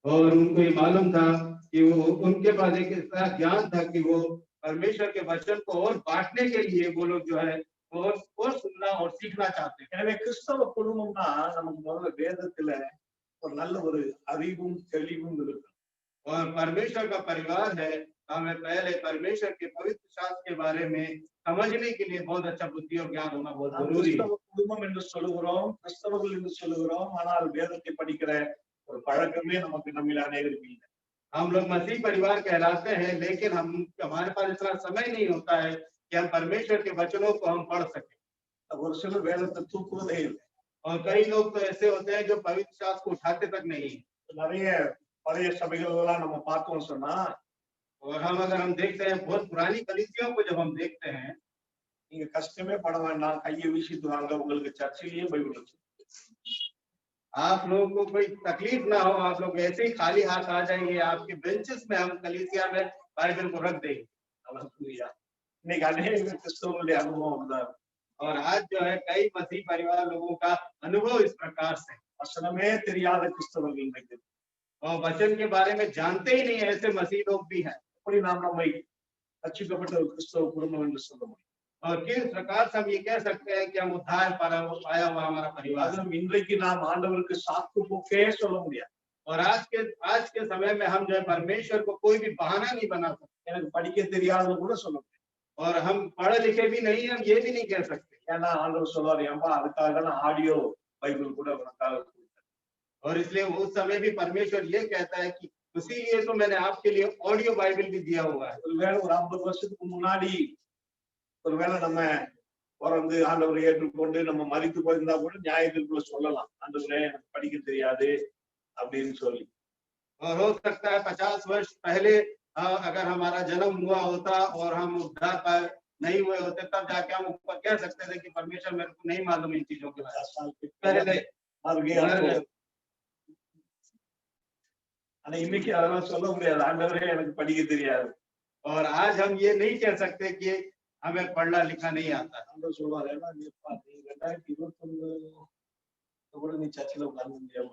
और उनको ये मालूम था कि वो उनके पास एक ऐसा ज्ञान था कि वो परमेश्वर के वचन को और बांटने के लिए वो लोग जो है और सुनना और सीखना चाहते हैं। எனவே கிறிஸ்தவ குடும்பம்னா நமக்கு முதல்ல வேதத்துல ஒரு நல்ல ஒரு அறிவும் தெளிவும் இருக்கு. और परमेश्वर का परिवार है हमें पहले परमेश्वर के पवित्र शास्त्र के बारे में समझने के लिए बहुत अच्छा बुद्धि और ज्ञान होना बहुत நாம் जरूरी है। கிறிஸ்தவ குடும்பம் என்று சொல்லுகிறோம், கிறிஸ்தவர்கள் என்று சொல்லுகிறோம், ஆனால் வேதத்தை படிக்கிற ஒரு பழக்கமே நமக்கு நம்மில் அநேகருக்கு இல்லை. हम लोग मसीह परिवार कहलाते हैं, लेकिन हमारे पास इतना समय नहीं होता है कि हम परमेश्वर के वचनों को हम पढ़ सकें। ஒரு சிலர் வேதத்தை தூக்குவதே இல்லை. और कई लोग तो ऐसे होते हैं जो पवित्र शास्त्र को उठाते तक नहीं। நிறைய பழைய சபைகள் எல்லாம் நம்ம பார்த்தோம் சொன்னா, और अगर हम देखते हैं बहुत पुरानी कलीसियाओं को जब हम देखते हैं, நீங்க கஷ்டமே பட வேண்டாம், கையை வீசிட்டு வாங்க, உங்களுக்கு சர்ச்சிலேயே பைபிள் இருக்கு. आप लोगों को कोई तकलीफ ना हो, आप लोग ऐसे ही खाली हाथ आ जाएंगे, आपके बेंचेस में हम कलीसिया में बाइबल को रख देंगे। இன்னைக்கு அநேக கிறிஸ்தவங்களுடைய அனுபவம் தான். और आज जो है कई मसीह परिवार लोगों का अनुभव इस प्रकार से, வசனமே தெரியாத கிறிஸ்தவர்கள் இன்னைக்கு. और वचन के बारे में जानते ही नहीं ऐसे मसीह लोग भी हैं। எப்படி நாம் நம்மை ரட்சிக்கப்பட்ட ஒரு கிறிஸ்தவ குடும்பம் என்று சொல்ல முடியும்? और किस प्रकार से हम ये कह सकते हैं कि हम उद्धार पाया हुआ हमारा परिवार। அதுவும் இன்றைக்கு நாம் ஆண்டவருக்கு சாக்கு போக்கே சொல்ல முடியாது. और आज के समय में हम जो है परमेश्वर को कोई भी बहाना नहीं बना सकते। எனக்கு படிக்க தெரியாதுன்னு கூட சொல்ல முடியாது. और हम पढ़े लिखे भी नहीं, हम ये भी नहीं कह सकते। ஏன்னா ஆண்டவர் சொல்வார், ஏம்பா அதுக்காக தான் ஆடியோ பைபிள் கூட உனக்காக கொடுத்தேன். और इसलिए उस समय भी परमेश्वर ये कहता है कि इसीलिए तो मैंने आपके लिए ऑडियो बाइबल भी दिया हुआ है। ஒருவேளை ஒரு 50 வருஷத்துக்கு முன்னாடி ஒருவேளை நம்ம பிறந்து ஆண்டவரை ஏற்றுக்கொண்டு நம்ம மரித்து போயிருந்தா கூட நியாயத்திற்குள்ள சொல்லலாம், ஆண்டவரே எனக்கு படிக்க தெரியாது அப்படின்னு சொல்லி. और हो सकता है 50 वर्ष पहले अगर हमारा जन्म हुआ होता और हम उद्धार पाए नहीं हुए होते, तब जाके हम ऊपर कह सकते थे कि परमेश्वर मेरे को नहीं मालूम इन चीजों के बारे में। ஆனா இன்னைக்கு அதெல்லாம் சொல்ல முடியாது, ஆண்டவரே எனக்கு படிக்க தெரியாது. और आज हम ये नहीं कह सकते कि हमें पढ़ना लिखना नहीं आता। ஆண்டவர் சொல்வார், ஏன்னா நீ 2021 கூட நீ சர்ச்சில் உட்கார்ந்து முடியாம.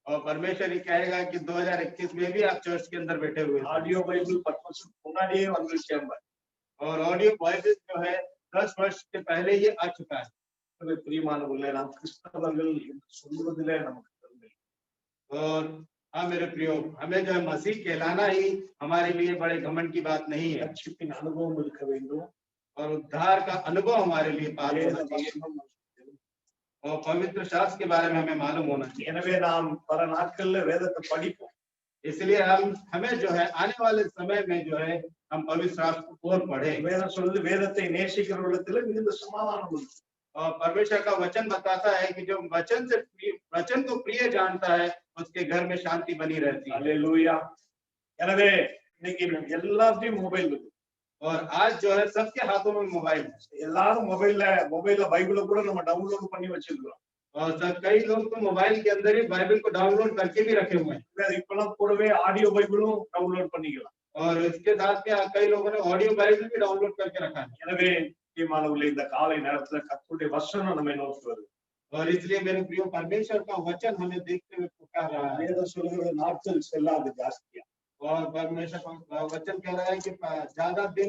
और परमेश्वर ये कहेगा कि 2021 में भी आप चर्च के अंदर बैठे हुए। ஆடியோ பைபிள் 10 வருஷம் முன்னாடியே வந்துருச்சு. और ऑडियो बाइबल जो है 10 वर्ष के पहले ये आ चुका है। பிரியமானவர்களே, நாம் கிறிஸ்தவர்கள் சொல்வதிலே நமக்கு பெருமை. और हाँ मेरे प्रियो, हमें जो है मसीह कहलाना ही हमारे लिए बड़े घमंड की बात नहीं है। ரட்சிப்பின் அனுபவம் இருக்க வேண்டும் और उद्धार का अनुभव हमारे लिए पार होना चाहिए और पवित्र शास्त्र के बारे में हमें मालूम होना चाहिए। எனவே நாம் பல நாட்கள்ல வேதத்தை படிப்போம். इसलिए हमें जो है आने वाले समय में जो है हम पवित्र शास्त्र को और पढ़े। வேதம் சொல்லுது, வேதத்தை நேசிக்கிறவர்களிடத்தில் மிகுந்த சமாதானம் உண்டு. और परमेश्वर का वचन बताता है कि जो वचन को प्रिय जानता है उसके घर में शांति बनी रहती है। हालेलुया। எனவே இன்னைக்கு எல்லாத்தையும் மொபைல் இருக்கு. और आज जो है सबके हाथों में मोबाइल है। எல்லாரும் மொபைல்ல பைபிளை கூட நம்ம டவுன்லோட் பண்ணி வச்சிருக்கோம். और कई लोग तो मोबाइल के अंदर ही बाइबल को डाउनलोड करके भी रखे हुए हैं। இப்பெல்லாம் கூடவே ஆடியோ பைபிளும் டவுன்லோட் பண்ணிக்கலாம். और इसके साथ कई लोगों ने ऑडियो बाइबल भी डाउनलोड करके रखा है। எனவே பிரியமானவர்களே, இந்த காலை நேரத்துல கர்த்தருடைய வசனம் நம்மை நோக்கி வருது. और इसलिए मेरे प्रियो परमेश्वर का वचन हमें देखते हुए पुकार रहा है। வேதம் சொல்கிறது நாட்கள் செல்லாது ஜாஸ்தியா. और परमेश्वर का वचन कह रहा है कि ज्यादा दिन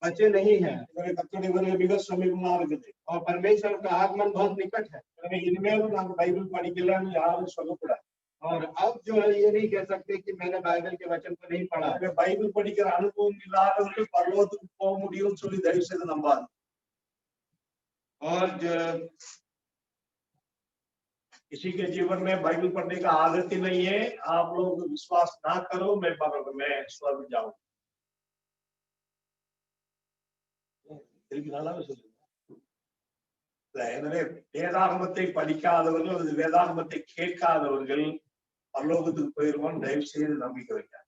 बचे नहीं है। கர்த்தருடைய வருகை மிக சமீபமா இருக்குது. और परमेश्वर का आगमन बहुत निकट है। எனவே இனிமேலும் நாங்க பைபிள் படிக்கலன்னு யாரும் சொல்லக்கூடாது. और अब जो है ये नहीं कह सकते कि मैंने बाइबल के वचन को नहीं पढ़ा। பைபிள் படிக்கிற அனுபவம் இல்லாதவர்கள் பரலோகத்துக்கு போக முடியும்னு சொல்லி தயவு செய்து நம்பாது. और किसी के जीवन में बाइबल पढ़ने का आदत ही नहीं है, आप लोग विश्वास ना करो, मैं स्वर्ग जाऊं। எனவே வேதாகமத்தை படிக்காதவர்கள் அல்லது வேதாகமத்தை கேட்காதவர்கள் பரலோகத்துக்கு போயிருவோம், தயவு செய்து நம்பிக்கை வைக்காது.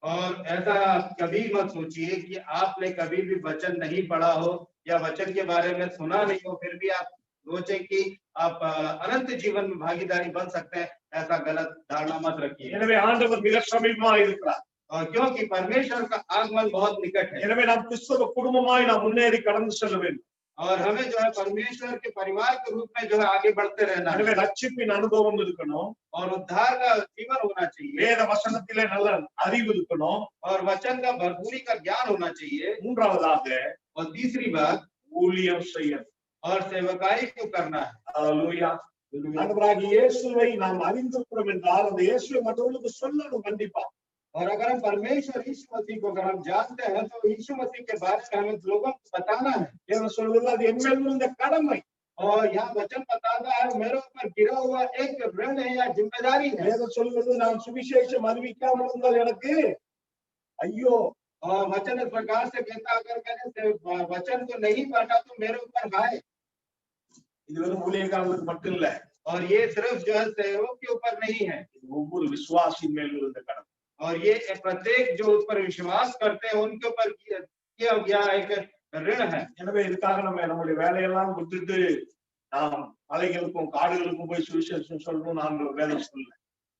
और ऐसा कभी मत सोचिए कि आपने कभी भी वचन नहीं पढ़ा हो या वचन के बारे में सुना नहीं हो, फिर भी आप सोचे कि आप अनंत जीवन में भागीदारी बन सकते हैं। ऐसा गलत धारणा मत रखिए। எனவே ஆண்டவர் மிக சமீபமாக இருக்கிறார். और क्योंकि परमेश्वर का आगमन बहुत निकट है। எனவே நாம் கிறிஸ்தவ குடும்பமாய் நாம் முன்னேறி கடந்து செல்ல வேண்டும். और हमें जो है परमेश्वर के परिवार के रूप में जो है आगे बढ़ते रहना है। எனவே ரட்சிப்பின் அனுபவம் இருக்கணும். और उद्धार का जीवन होना चाहिए। வேத வசனத்திலே நல்ல அறிவு இருக்கணும். और वचन का भरपूरी का ज्ञान होना चाहिए। மூன்றாவதாக और तीसरी बात ஊழியம் செய்யணும். और सेवकाई को करना है। ஹalleluya. ஆண்டவராகிய இயேசுவை நாம் அறிந்திருக்கிறோம் என்றால் அந்த இயேசுவை மற்றவர்களுக்கு சொல்லணும் கண்டிப்பா. और अगर हम परमेश्वर यीशु मसीह को अगर हम जानते हैं तो यीशु मसीह के बारे में हमें लोगों को बताना है। தேவன் சொல்வது அது என் மேல் விழுந்த கடமை. और यहाँ वचन बताता है मेरे ऊपर गिरा हुआ एक ऋण है या जिम्मेदारी है। வேதம் சொல்வது நான் சுவிசேஷம் அறிவிக்காமல் இருந்தால் எனக்கு ஐயோ। और वचन इस प्रकार से कहता अगर मैंने वचन को नहीं बांटा तो मेरे ऊपर हाय। இது வெறும் ஊழியக்காரர்களுக்கு மட்டும் இல்ல, और ये सिर्फ जो है सेवक के ऊपर नहीं है, ஒவ்வொரு விசுவாசி மேல் விழுந்த கடமை. और ये प्रत्येक जो उस पर विश्वास करते हैं उनके ऊपर किया गया एक ऋण है। எனவே இதுக்காக நம்ம நம்முடைய வேலையெல்லாம் விட்டுட்டு நாம் மலைகளுக்கும் காடுகளுக்கும் போய் சுவிசேஷம் சொல்லணும் நான் வேதம் சொல்லல।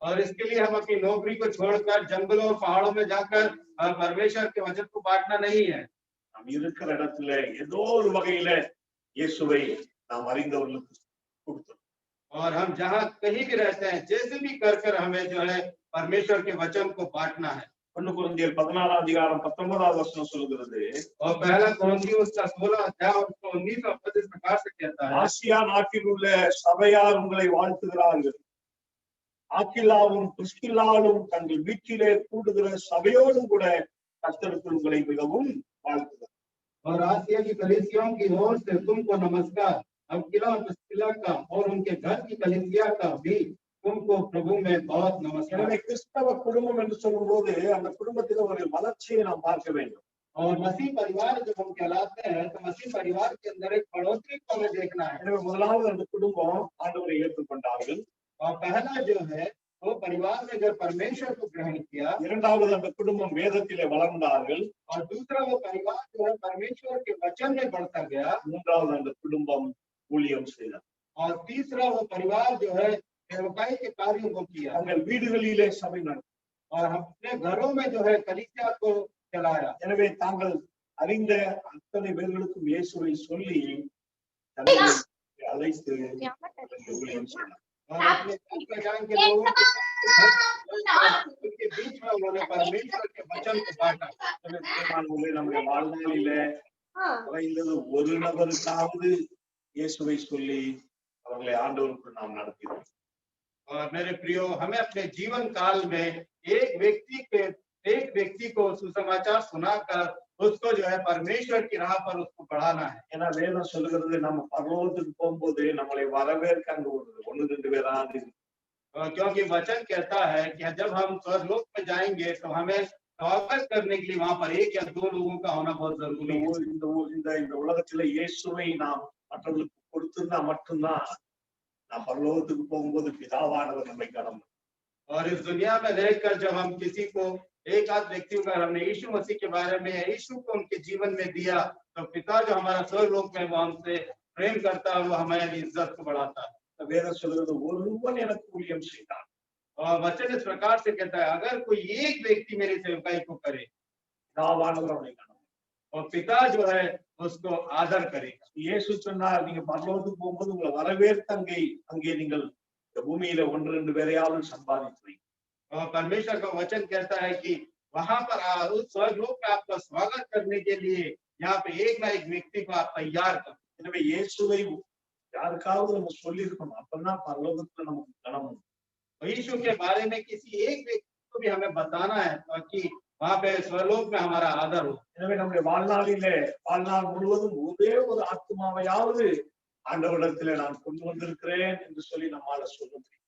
और इसके लिए हम अपनी नौकरी को छोड़कर जंगलों और पहाड़ों में जाकर परमेश्वर के वचन को बांटना नहीं है। நாம் இருக்கிற இடத்துல ஏதோ ஒரு வகையில இயேசுவை நாம் அறிந்தவர்களுக்கு கொடுத்தோம்। और हम जहाँ कहीं भी रहते हैं जैसे भी कर हमें जो है परमेश्वर के वचन को बांटना है। 1 கொரிந்தியர் 16 அதிகாரம் 19வது வசனம் சொல்கிறது, और पहला कोरिन्थियों का 16 अध्याय और 19 पद इस प्रकार से कहता है, ஆசியா நாட்டில் உள்ள சபையார் உங்களை வாழ்த்துகிறார்கள், ஆக்கில்லாவும் பிரிஸ்கில்லாவும் தங்கள் வீட்டிலே கூடுகிற சபையோடும் கூட கர்த்தருக்கு உங்களை மிகவும் வாழ்த்துகிறார்। और आसिया की कलीसियाओं की ओर से तुमको नमस्कार, अक्विला और प्रिस्किला का और उनके घर की कलीसिया का भी तुमको प्रभु में बहुत नमस्कार। எனவே கிறிஸ்தவ குடும்பம் என்று சொல்லும்போது அந்த குடும்பத்தில் ஒரு வளர்ச்சியை நாம் பார்க்க வேண்டும்। और मसीह परिवार जब हम कहलाते हैं तो मसीह परिवार के अंदर एक बढ़ोतरी को हमें देखना है। எனவே முதலாவது அந்த குடும்பம் ஆண்டவரை ஏற்றுக்கொண்டார்கள்। और पहला जो है वो परिवार ने जब परमेश्वर को ग्रहण किया, இரண்டாவது அந்த குடும்பம் வேதத்திலே வளர்ந்தார்கள்। और दूसरा वो परिवार जो है परमेश्वर के वचन में बढ़ता गया। மூன்றாவது அந்த குடும்பம் ஊழியம் செய்தார்। और तीसरा वो परिवार जो है सेवकाई के कार्यों को किया। தங்கள் வீடுகளிலே சபை நடத்தி और अपने घरों में जो है कलीसिया को चलाया। எனவே தாங்கள் அறிந்த அத்தனை பேர்களுக்கும் இயேசுவை சொல்லி தங்களை அழைத்து ஊழியம் செய்தார்। और अपने पहचान के लोगों के बीच में उन्होंने परमेश्वर के वचन को बांटा। நம்முடைய வாழ்நாளிலே குறைந்தது ஒரு நபருக்காவது இயேசுவை சொல்லி அவர்களை ஆண்டவருக்கு நாம் நடத்தினோம்। और मेरे प्रियो हमें अपने जीवन काल में एक व्यक्ति को सुसमाचार सुनाकर उसको जो है परमेश्वर की राह पर उसको बढ़ाना है। ஏன்னா வேதம் சொல்லுகிறது நம்ம பரலோகத்துக்கு போகும்போது நம்மளை வரவேற்க அங்க ஒன்று ரெண்டு பேராது। क्योंकि वचन कहता है कि जब हम स्वर्गलोक में जाएंगे तो हमें स्वागत करने के लिए वहां पर एक या दो लोगों का होना बहुत जरूरी है। இந்த உலகத்துல இயேசுவை நாம் மற்றவர்களுக்கு கொடுத்திருந்தா மட்டும்தான் நாம் பரலோகத்துக்கு போகும்போது பிதாவானவர் நம்மை கடன்। और इस दुनिया में रहकर जब हम किसी को एक आध व्यक्ति को हमने यीशु मसीह के बारे में यीशु को उनके जीवन में दिया तो पिता जो हमारा स्वर्गलोक में वो हमसे प्रेम करता है, वो हमारी इज्जत को बढ़ाता है। வேதம் சொல்கிறது ஒருவன் எனக்கு ஊழியம் செய்தான்। और वचन इस प्रकार से कहता है अगर कोई एक व्यक्ति मेरी सेवकाई को करे பிதாவானவர் அவனை கடன் और पिता जो है उसको आदर करेगा। இயேசு சொன்னார், நீங்க பரலோகத்துக்கு போகும்போது உங்களை வரவேற்க அங்கே நீங்கள் இந்த பூமியில ஒன்று ரெண்டு பேரையாவது சம்பாதித்து। और परमेश्वर का वचन कहता है कि वहां पर उस स्वर्गलोक में आपका स्वागत करने के लिए यहाँ पे एक ना एक व्यक्ति को आप तैयार कर। எனவே இயேசுவை யாருக்காவது நம்ம சொல்லி இருக்கணும், அப்பதான் பரலோகத்துல நமக்கு கனம்। यीशु के बारे में किसी एक व्यक्ति को भी हमें बताना है ताकि वहां पे स्वर्गलोक में हमारा आदर हो। எனவே நம்முடைய வாழ்நாள் முழுவதும் ஒரே ஒரு ஆத்மாவையாவது ஆண்டவரிடத்திலே நான் கொண்டு வந்திருக்கிறேன் என்று சொல்லி நம்மால சொல்ல முடியும்।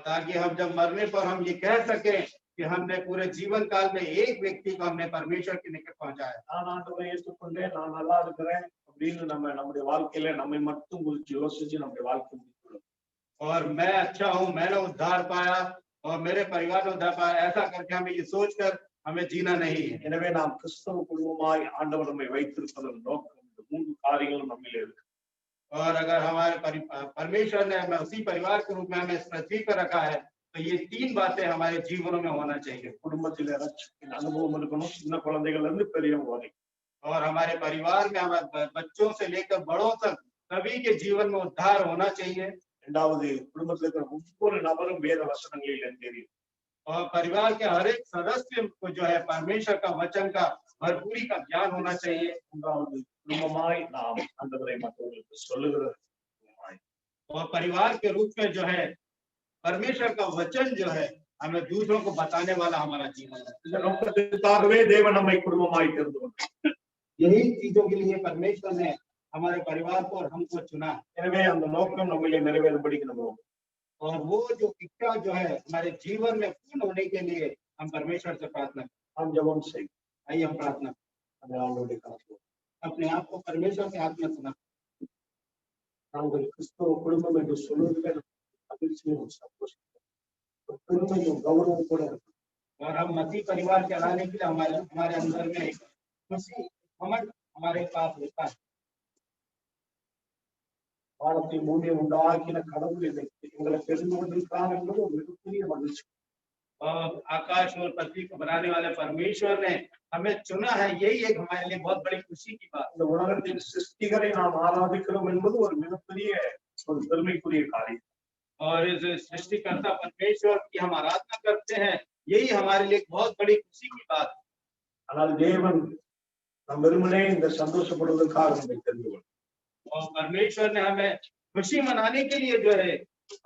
ताकि हम जब मरने पर हम ये कह सके कि हमने पूरे जीवन काल में एक व्यक्ति को हमने परमेश्वर के निकट पहुंचाया। நான் ஆண்டவரை ஏற்றுக்கொண்டேன், நான் நல்லா இருக்கிறேன் அப்படின்னு நம்முடைய வாழ்க்கையில நம்மை மட்டும் குறித்து யோசிச்சு நம்முடைய வாழ்க்கை முடிக்கிறோம்। और मैं अच्छा हूँ, मैंने उद्धार पाया और मेरे परिवार ने उद्धार पाया, ऐसा करके हमें ये सोचकर हमें जीना नहीं है। எனவே நாம் கிறிஸ்தவ குடும்பமாய் ஆண்டவர் நம்மை வைத்திருப்பதன் நோக்கம் இந்த மூன்று காரியங்களும் நம்மிலே இருக்கு। और अगर हमारे परमेश्वर ने हमें उसी परिवार के रूप में हमें इस पृथ्वी पर रखा है तो ये तीन बातें हमारे जीवनों में होना चाहिए। குடும்பத்தில் ரட்சிப்பின் அனுபவம் இருக்கணும், சின்ன குழந்தைகள்ல இருந்து பெரியவங்க வரை। और हमारे परिवार में हमारे बच्चों से लेकर बड़ों तक सभी के जीवन में उद्धार होना चाहिए। இரண்டாவது, குடும்பத்தில் இருக்கிற ஒவ்வொரு நபரும் வேத வசனங்களில் தெரியும்। और परिवार के हर एक सदस्य को जो है परमेश्वर का वचन का भरपूरी का ज्ञान होना चाहिए। மூன்றாவது, குடும்பமாய் நாம் ஆண்டவரை மற்றவர்களுக்கு சொல்லுகிறது। और परिवार के रूप में जो है परमेश्वर का वचन जो है हमें दूसरों को बताने वाला हमारा जीवन है। இந்த நோக்கத்திற்காகவே தேவன் நம்மை குடும்பமாய் தெரிந்து கொண்டார். यही चीजों के लिए परमेश्वर ने हमारे परिवार को और हमको चुना है। எனவே அந்த நோக்கம் நம்மிலே நிறைவேறும்படிக்கு நம்ம और वो जो इच्छा जो है हमारे जीवन में पूर्ण होने के लिए हम परमेश्वर से प्रार्थना करें। நாம் ஜெபம் செய்வோம். आइए हम प्रार्थना करें। அந்த ஆண்டவருடைய கரத்தில் अपने आप को परमेश्वर के हाथ में सुना। நாங்கள் கிறிஸ்தவ குடும்பம் என்று சொல்வதில் மகிழ்ச்சியும் சந்தோஷம் பெருமையும் கௌரவம் கூட இருக்கு. और हम मसीह परिवार चलाने के लिए हमारे अंदर में एक खुशी घमंड हमारे पास होता है। வானத்தை பூமியை உண்டாக்கின கடவுள் எங்களை தெரிந்து கொண்டிருக்கிறார் என்பது ஒரு மிகப்பெரிய மகிழ்ச்சி. और आकाश और पृथ्वी को बनाने वाले परमेश्वर ने हमें चुना है, यही एक हमारे लिए बहुत बड़ी खुशी की बात। இந்த உலகத்தின் சிருஷ்டிகரை நாம் ஆராதிக்கிறோம் என்பது ஒரு மிகப்பெரிய ஒரு பெருமைக்குரிய காரியம். और इस सृष्टिकर्ता परमेश्वर की हम आराधना करते हैं, यही हमारे लिए एक बहुत बड़ी खुशी की बात। ஆனால் தேவன் நம் வெறுமனே இந்த சந்தோஷப்படுவதற்காக நம்மை தெரிந்து கொண்டார். और परमेश्वर ने हमें खुशी मनाने के लिए जो है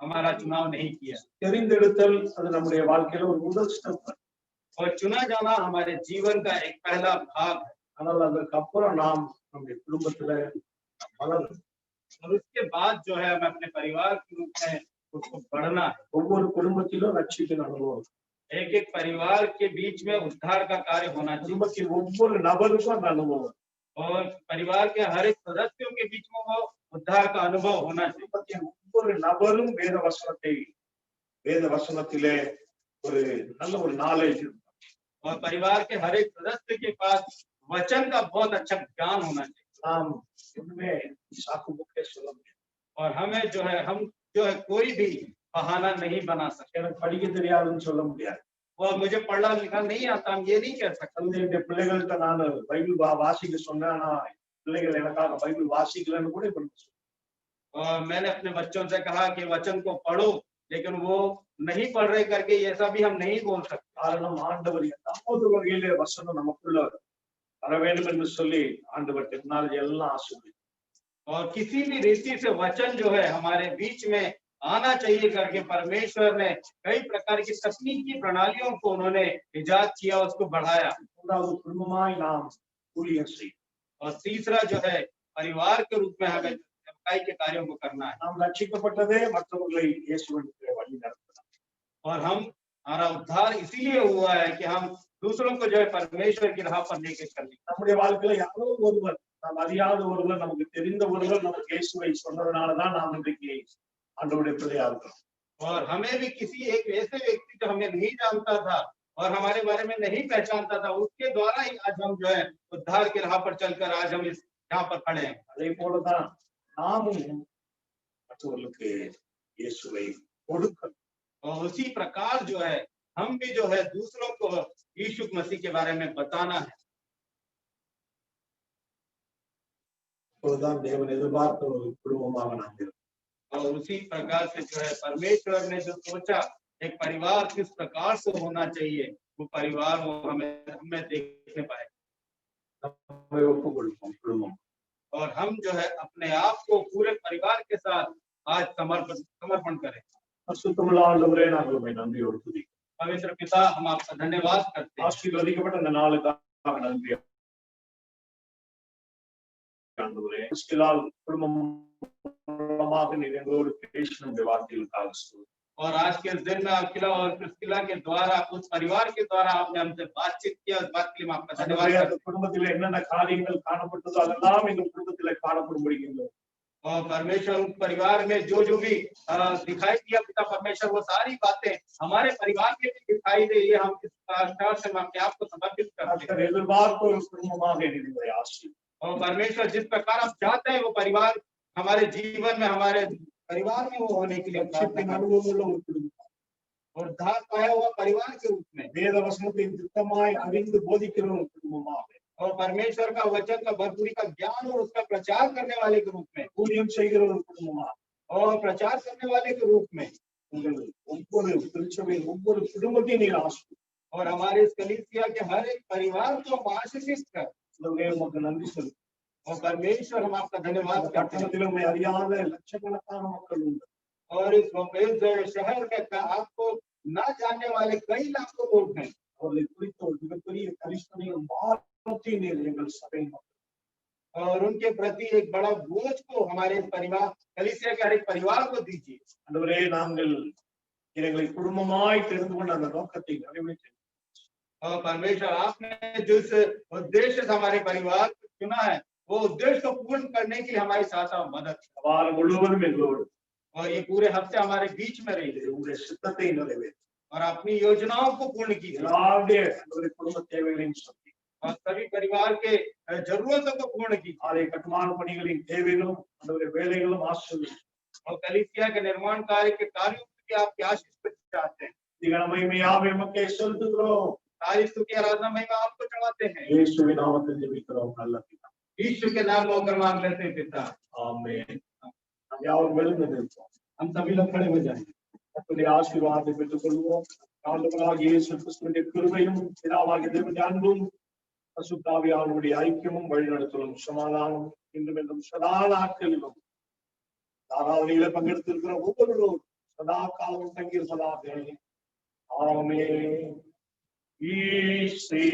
हमारा चुनाव नहीं किया। தெரிந்தெடுத்தல் அது நம்முடைய வாழ்க்கையில ஒரு முதல் ஸ்டெப். और चुना जाना हमारे जीवन का एक पहला भाग है। ஆனால் அதற்கு அப்புறம் நாம் நம்முடைய குடும்பத்துல வளரணும். और उसके बाद जो है हमें अपने परिवार के रूप में उसको बढ़ना है। ஒவ்வொரு குடும்பத்திலும் ரட்சிப்பின் அனுபவம். एक एक परिवार के बीच में उद्धार का कार्य होना चाहिए। குடும்பத்தின் ஒவ்வொரு நபருக்கும் அந்த அனுபவம். और परिवार के हर एक सदस्यों के बीच में वो उद्धार का अनुभव होना चाहिए। குடும்பத்தின் ஒவ்வொரு நபரும் வேத வசனத்திலே ஒரு நல்ல ஒரு நாலேஜ். और परिवार के हर एक सदस्य के पास वचन का बहुत अच्छा ज्ञान होना चाहिए। நாம் ஒண்ணுமே சாக்கு போக்கே சொல்ல முடியாது. और हमें जो है हम जो है कोई भी बहाना नहीं बना सकते। எனக்கு படிக்க தெரியாதுன்னு சொல்ல முடியாது. और मुझे पढ़ना लिखना नहीं आता, हम ये नहीं कह सकते। என்னுடைய பிள்ளைகள்கிட்ட நான் பைபிள் வாசிக்க சொன்னேன், ஆனா பிள்ளைகள் எனக்காக பைபிள் வாசிக்கலன்னு கூட இப்ப சொல்லுவேன். और मैंने अपने बच्चों से कहा कि वचन को पढ़ो, लेकिन वो नहीं पढ़ रहे करके ऐसा भी हम नहीं बोल सकते। காரணம் ஆண்டவர் ஏதாவது வகையிலே வசனம் நமக்குள்ள வர வேண்டும் என்று சொல்லி ஆண்டவர் டெக்னாலஜி எல்லாம் ஆசீர்வதித்தார். और किसी भी रीति से वचन जो है हमारे बीच में आना चाहिए करके परमेश्वर ने कई प्रकार की तकनीकी प्रणालियों को उन्होंने इजाद किया, उसको बढ़ाया। மூன்றாவது குடும்பமாய் நாம் ஊழியம் செய்யும். और तीसरा जो है परिवार के रूप में हमें सेवकाई के कार्यों को करना है। நாம் ரட்சிக்கப்பட்டதே மற்றவர்களை இயேசுவின் வழி நடத்தலாம். और हमारा उद्धार इसीलिए हुआ है कि हम दूसरों को जो है परमेश्वर की राह पर लेके चलें। நம்முடைய வாழ்க்கையில யாரோ ஒருவர், நாம் அறியாத ஒருவர், நமக்கு தெரிந்த ஒருவர் நமக்கு இயேசுவை சொன்னதனாலதான் நாம் இன்றைக்கு ஆண்டவருடைய பிள்ளையா இருக்கிறோம். और हमें भी किसी एक ऐसे व्यक्ति जो हमें नहीं जानता था और हमारे बारे में नहीं पहचानता था, उसके द्वारा ही आज हम जो है उद्धार की राह पर चलकर आज हम इस यहाँ पर खड़े हैं। அதே போலதான் நாமும் மற்றவர்களுக்கு இயேசுவை கொடுக்கணும். और उसी प्रकार जो है हम भी जो है दूसरों को यीशु मसीह के बारे में बताना है। அப்போதுதான் தேவன் எதிர்பார்த்த ஒரு குடும்பமாக நாம் இருக்கிறோம். और उसी प्रकार से जो है परमेश्वर ने जो सोचा एक परिवार किस प्रकार से होना चाहिए, वो परिवार वो हमें देखने पाए। நம்மை ஒப்புக் கொடுப்போம் குடும்பம். और हम जो है अपने आप को पूरे परिवार के साथ आज समर्पण करें। பரிசுத்தமுள்ள ஆண்டவரே, நாங்கள் உம்மை நன்றியோடு துதிக்கிறோம். पवित्र पिता, हम आपका धन्यवाद करते हैं। ஆசீர்வதிக்கப்பட்ட இந்த நாளுக்காக நன்றி ஆண்டவரே. கிறிஸ்துவால் குடும்பம் மூலமாக நீர் எங்களோடு பேசின உம்முடைய வார்த்தைகளுக்காக ஸ்தோத்திரம். और आज के इस दिन में अकिला और प्रिस्किला के द्वारा उस परिवार के द्वारा आपने हमसे बातचीत किया, उस बात के लिए हम आपका धन्यवाद करते हैं। குடும்பத்தில் என்னென்ன காரியங்கள் காணப்பட்டதோ அதெல்லாம் எங்கள் குடும்பத்தில் காணப்படும்படிக்கிறோம். और परमेश्वर उस परिवार में जो जो भी दिखाई दिया पिता परमेश्वर, वो सारी बातें हमारे परिवार में भी दिखाई दे, ये हम इस प्रकार से अपने आप को समर्पित करते हैं। எதிர்பார்த்த ஒரு குடும்பமாக எங்களை ஆசீர்வதியும். और परमेश्वर जिस प्रकार आप चाहते हैं वो परिवार हमारे जीवन में, हमारे परिवार में वो होने के लिए ரட்சிப்பின் அனுபவம் உள்ள ஒரு குடும்பம். और धार पाया हुआ परिवार के रूप में, வேத வசனத்தின் திட்டமாய் அறிந்து போதிக்கிற ஒரு குடும்பமாக, और परमेश्वर का वचन का भरपूरी का ज्ञान और उसका प्रचार करने वाले के रूप में, ஊழியம் செய்கிற ஒரு குடும்பமாக, और प्रचार करने वाले के रूप में உங்கள் ஒவ்வொரு திருச்சபையின் ஒவ்வொரு குடும்பத்தையும் நீர் ஆசீர்வதியும். और हमारे इस कलीसिया के हर एक परिवार को आशीषित कर। உமக்கு நன்றி சொல்லுங்கள். और परमेश्वर हम आपका धन्यवाद करते हैं। பட்டணத்தில் உம்மை அறியாத லட்சக்கணக்கான மக்கள் உண்டு. और इस शहर में आपको ना जानने वाले कई लाखों लोग हैं। அவர்களை குறித்த ஒரு மிகப்பெரிய கரிசனையும் வார்த்தையும் நீர் எங்கள் சபை और उनके प्रति एक बड़ा बोझ को हमारे परिवार कलीसिया के हर एक परिवार को दीजिए। ஆண்டவரே நாங்கள் எங்களை குடும்பமாய் தெரிந்து கொண்ட அந்த நோக்கத்தை நிறைவேற்ற और परमेश्वर आपने जिस उद्देश्य से हमारे परिवार को चुना है वो उद्देश्य को पूर्ण करने के लिए हमारे साथ आप मदद करें। வாரம் முழுவதும் எங்களோடு और ये पूरे हफ्ते हमारे बीच में रहिए உங்களுடைய சித்தத்தை நிறைவேற்ற और अपनी योजनाओं को पूर्ण कीजिए எல்லாருடைய ஆண்டவரே குடும்ப தேவைகளையும் சொல்லி और सभी परिवार के जरूरतों को पूर्ण कीजिए। ஆலய கட்டுமான பணிகளின் தேவைகளும் ஆண்டவரே வேலைகளும் ஆசீர்வதியும் और कलीसिया के निर्माण कार्य के कार्यों की आप क्या आशीष चाहते हैं। திகன மகிமையாவே உமக்கே செலுத்துகிறோம் सारी स्तुति आराधना महिमा आपको चढ़ाते हैं। இயேசுவின் நாமத்தில் ஜெபிக்கிறோம் நல்ல பிதாவே यीशु के नाम में होकर मांग लेते हैं पिता। ஆமென் நாம் யாவரும் எழுந்து நிற்போம் हम सभी लोग खड़े हो जाएं। கர்த்தருடைய ஆசீர்வாதத்தை பெற்றுக் கொள்வோம் ஆண்டவராகிய இயேசு கிறிஸ்துவின் கிருபையும் பிதாவாகிய தேவனுடைய அன்பும் பரிசுத்த ஆவியானவருடைய ஐக்கியமும் வழிநடத்தலும் சமாதானம் இன்றும் என்றும் சதா நாட்களிலும் ஆராதனையில பங்கெடுத்திருக்கிற ஒவ்வொருவரும் சதா காலமும் தங்கியிருப்பதாக ஆமென். ஈசை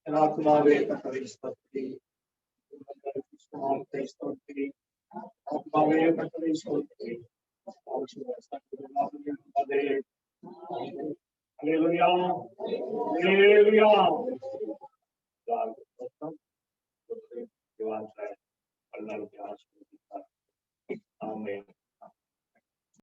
ஆத்மாவே கர்த்தரை ஸ்தோத்திரி ஸ்தோத்திரி ஆத்மாவே கர்த்தரை ஸ்தோத்திரி ஹalleluya ஹalleluya